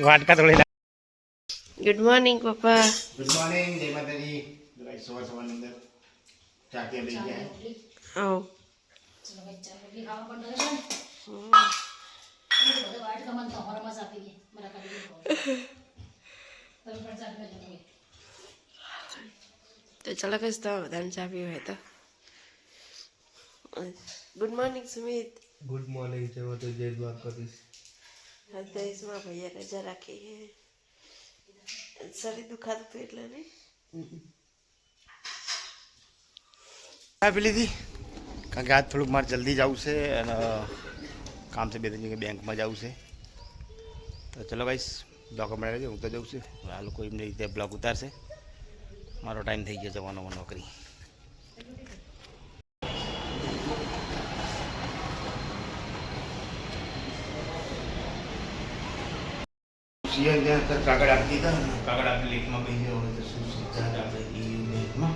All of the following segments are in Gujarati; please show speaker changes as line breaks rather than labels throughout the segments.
વાટકા તોડી.
ગુડ મોર્નિંગ પપ્પા.
ગુડ મોર્નિંગ, જય માતાજી. સવાર સવારની અંદર ચા પી લઈ ગયા.
આવો. તો ચાલો કઈ તો બધાને ચા પીવી હોય તો. Good morning Sumit.
Good morning છે તો જય દ્વારકાધીશ.
દેશમાં ભૈયા રજા રાખી શરીર દુખાતું હતું એટલે નહીં.
ચા પી લીધી કારણ કે આજ થોડુંક મારે જલ્દી જવું છે અને કામ છે 2-3 જગ્યાએ બેંકમાં જવું છે. તો ચલો ગાઈસ બ્લોગ બનાવી લેજો. હું તો જઉં છું, આ લોકો એમની રીતે બ્લોગ ઉતારશે. મારો ટાઈમ થઈ ગયો જવાનો નોકરી. કાગળ આપી દીધા. કાગળ આપી લીફમાં બેસી હોય તો શું સીધા આપણે લીફમાં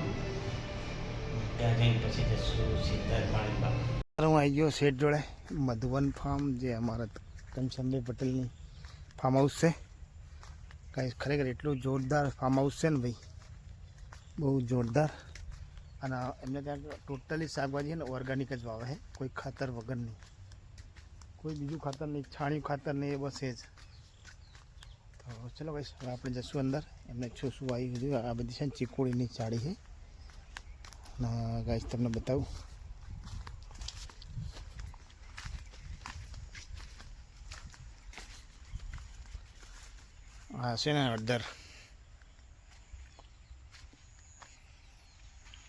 ત્યાં જઈને પછી જશું સીધા પાણીમાં. હું આવી ગયો શેઠ જોડે. મધુવન ફાર્મ જે અમારા ઘનશ્યામભાઈ પટેલની ફાર્મ હાઉસ છે. કાંઈ ખરેખર એટલું જોરદાર ફાર્મ હાઉસ છે ને ભાઈ, બહુ જોરદાર. અને એમને ત્યાં ટોટલી શાકભાજી છે ને ઓર્ગેનિક જ વાવે છે, કોઈ ખાતર વગરની, કોઈ બીજું ખાતર નહીં, છાણિયું ખાતર નહીં, એ બસ એ જ. તો ચલો ભાઈ હવે આપણે જશું અંદર. એમને શું શું આવી ગયું. આ બધી છે ને ચીકુડીની ચાળી છે. અને ગાઈસ તમને બતાવું. આ છે ને હળદર,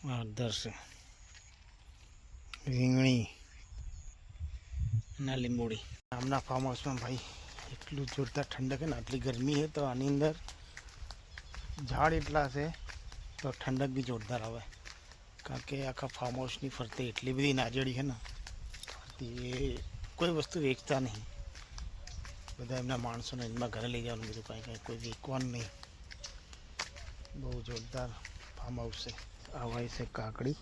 હળદર છે, રીંગણી અને લીંબોડી. આમના ફાર્મ હાઉસમાં ભાઈ એટલું જોરદાર ઠંડક છે ને. આટલી ગરમી છે તો આની અંદર ઝાડ એટલા છે તો ઠંડક બી જોરદાર આવે. કારણ કે આખા ફાર્મ હાઉસની ફરતે એટલી બધી નારિયેળી છે ને, તે કોઈ વસ્તુ વેચતા નહીં. બધા એમના માણસોને એમના ઘરે લઈ જવાનું બધું, કાંઈ કોઈ વેચવાનું નહીં. બહુ જોરદાર ફાર્મ હાઉસ છે. આ હોય છે કાકડી,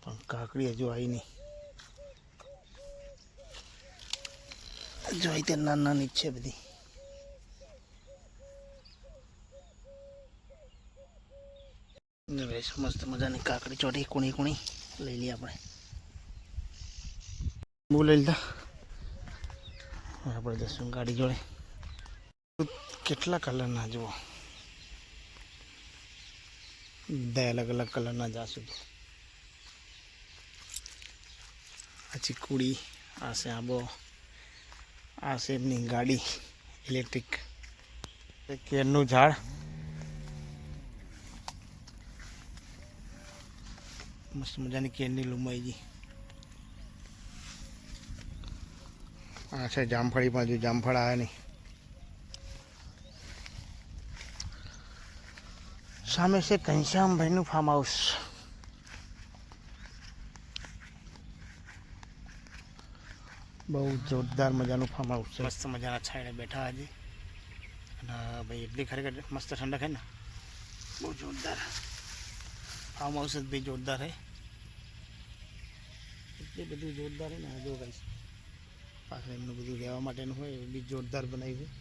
પણ કાકડી હજુ આવી નહીં. જોઈ તે નાની નાની છે બધી. મસ્ત મજાની કાકડી ચોટી કુણી કુણી લઈ લઈએ આપણે. બહુ લઈ લીધા. આપણે જશું ગાડી જોડે. કેટલા કલરના જુઓ, બધા અલગ અલગ કલરના જાશું. આ ચીકુડી, આ છે આંબો, આ છે એમની ગાડી ઇલેક્ટ્રિક. કેરનું ઝાડ, મસ્ત મજાની કેરની લંબાઈજી. આ છે જામફળી, બાજુ જામફળ આવ્યા નહીં. સામે છે ઘનશ્યામભાઈનું ફાર્મ હાઉસ. બહુ જોરદાર મજાનું ફાર્મ હાઉસ છે. મસ્ત મજાના છાંયડે બેઠા આજે. અને ભાઈ એટલી ખરેખર મસ્ત ઠંડક હે ને, બહુ જોરદાર ફાર્મ હાઉસ જ ભાઈ જોરદાર હે. એટલી બધું જોરદાર હે ને. જો ભાઈ પાછળ એમનું બધું રહેવા માટેનું હોય એ બી જોરદાર બનાવ્યું.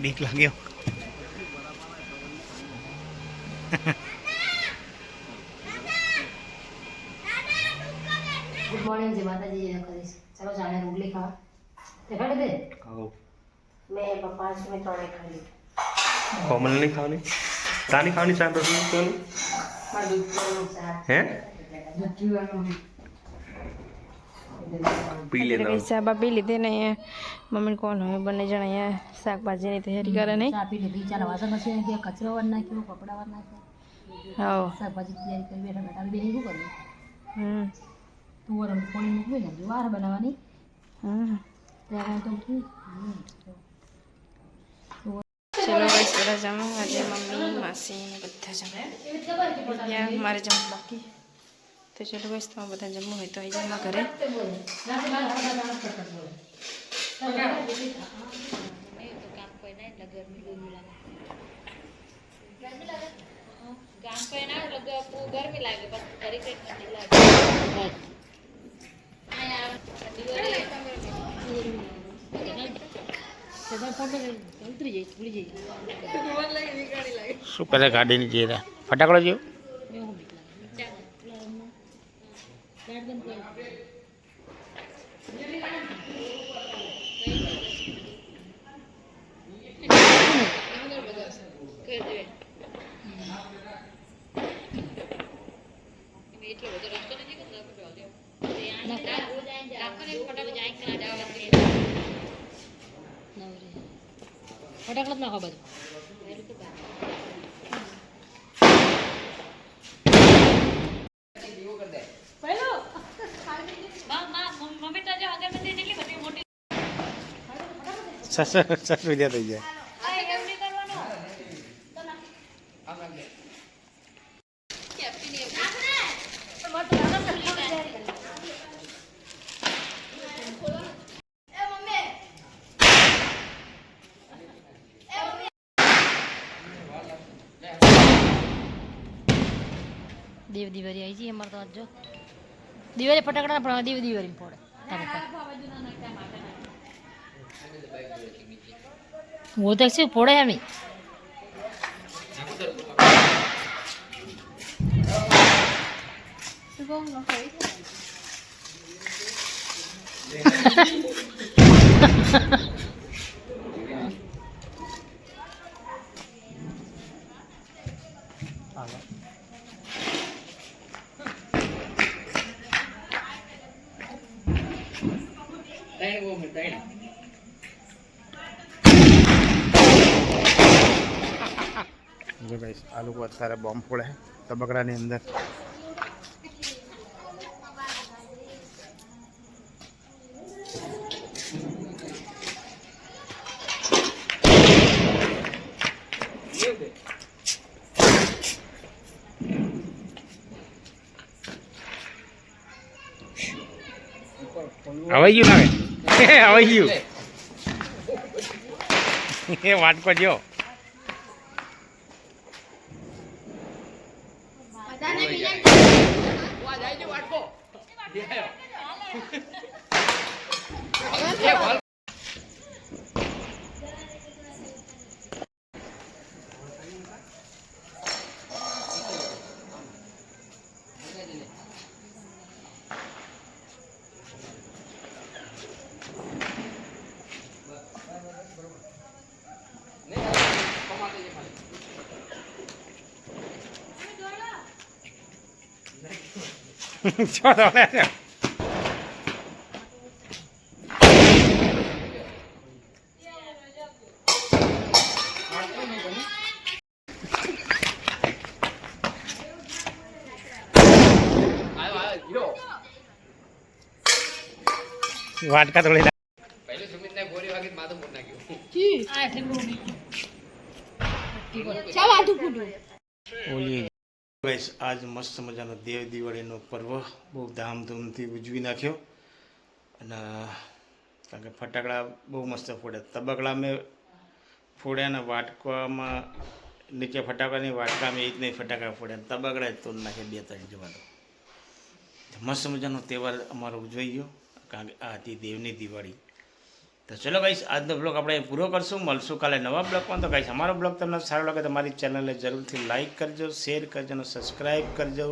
બીક લાગ્યો.
ગુડ મોર્નિંગ જય માતાજી. કરીશ ચાલો જાણે રોટલી ખાવા તે ખાડી દે.
ખાઓ.
મેં પપ્પા મેં ત્રણે ખાલી.
કોમલ નહીં ખાવાની, તાની ખાવાની ચા રોટલી તો
મારું દૂધ પીવાનું ચા.
હે
દૂધ પીવાનું
પી લેના.
ચા બા પી લીધી ને મમ્મી કોણ હોય બંને જણા અહીંયા શાકભાજીની તૈયારી કરે નહીં.
ચા પી લીધી. ચાલો વાસણ મશીન કે કચરો વાર નાખ્યો, કપડા વાર નાખ્યો,
હા
શાકભાજી તૈયારી કરી બેઠા બેઠા બેન શું કરવું.
હમ
તુવર પાણી મૂકવી ને વાર બનાવવાની.
ચલો બસ બધા જમો આજે મમ્મી માસી ને બધા જમે ત્યાં મારે જમવું બાકી તો ચલો બસ તમારે બધા જમવું હોય તો આવી જાવ ઘરે
गर्मी लागे बस घरी पेट ठंडी लागे
શું કરે ગાડીની ચેરા ફટાકડો જેવું
ફટાકડા નાખો બધું
સસ વિદ્યા થઈ જાય
દેવ દિવાળી આવી છે અમારે તો આજ જો દિવાળી ફટાકડા પણ દેવ દિવાળી ફોડે वो तक से फोड़े हमें
જો ગાઈસ આ લોકો અત્યારે બોમ્બ ફોડે તબકડાની અંદર હવાઈ ગયું લાગે હવાઈ ગયું એ વાટકો જો Cho nó lên. વાટકા તોડી
પહેલે સુમિતને ગોળી વાગી માથું ફૂટ નાખ્યું
ઓલી ગાઈસ આજ મસ્ત મજાનો દેવ દિવાળીનો પર્વ બહુ ધામધૂમથી ઉજવી નાખ્યો અને કારણ કે ફટાકડા બહુ મસ્ત ફોડ્યા તબકડા મેં ફોડ્યા ને વાટકામાં નીચે ફટાકડાની વાટકામાં એક નહીં ફટાકડા ફોડ્યા તબકડા જ તોડ નાખ્યા 2-3 જવા તો મસ્ત મજાનો તહેવાર અમારો ઉજવાઈ ગયો કારણ કે આ હતી દેવની દિવાળી તો ચલો ગાઈસ આજનો બ્લોગ આપણે પૂરો કરશું મળશું કાલે નવા બ્લોગમાં તો ગાઈસ અમારો બ્લોગ તમને સારો લાગે તો મારી ચેનલને જરૂરથી લાઇક કરજો શેર કરજો અને સબસ્ક્રાઈબ કરજો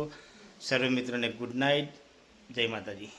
સર્વે મિત્રોને ગુડ નાઇટ જય માતાજી